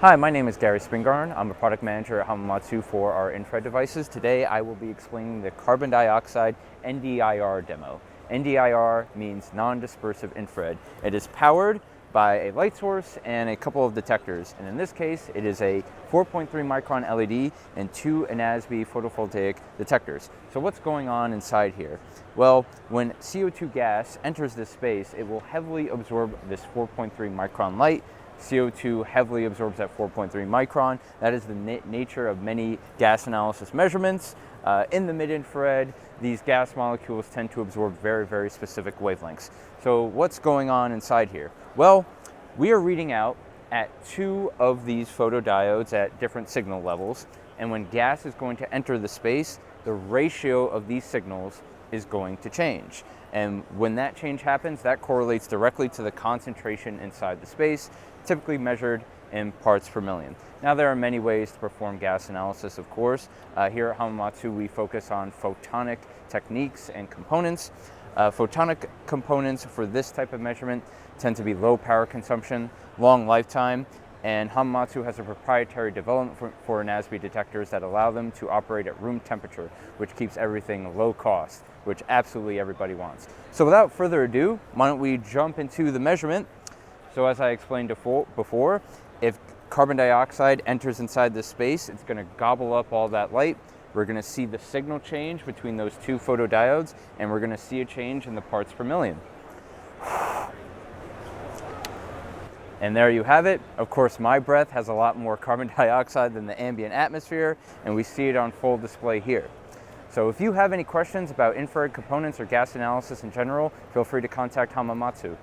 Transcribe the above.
Hi, my name is Gary Spingarn. I'm a product manager at Hamamatsu for our infrared devices. Today I will be explaining the carbon dioxide NDIR demo. NDIR means non-dispersive infrared. It is powered by a light source and a couple of detectors. And in this case, it is a 4.3 micron LED and two NASB photovoltaic detectors. So what's going on inside here? Well, when CO2 gas enters this space, it will heavily absorb this 4.3 micron light. CO2 heavily absorbs that 4.3 micron. That is the nature of many gas analysis measurements. In the mid-infrared, these gas molecules tend to absorb very, very specific wavelengths. So what's going on inside here? Well, we are reading out at two of these photodiodes at different signal levels. And when gas is going to enter the space, the ratio of these signals is going to change. And when that change happens, that correlates directly to the concentration inside the space, typically measured in parts per million. Now, there are many ways to perform gas analysis, of course. Here at Hamamatsu, we focus on photonic techniques and components. Photonic components for this type of measurement tend to be low power consumption, long lifetime, and Hamamatsu has a proprietary development for NASB detectors that allow them to operate at room temperature, which keeps everything low cost, which absolutely everybody wants. So without further ado, why don't we jump into the measurement? So as I explained before, if carbon dioxide enters inside this space, it's going to gobble up all that light. We're going to see the signal change between those two photodiodes, and we're going to see a change in the parts per million. And there you have it. Of course, my breath has a lot more carbon dioxide than the ambient atmosphere, and we see it on full display here. So if you have any questions about infrared components or gas analysis in general, feel free to contact Hamamatsu.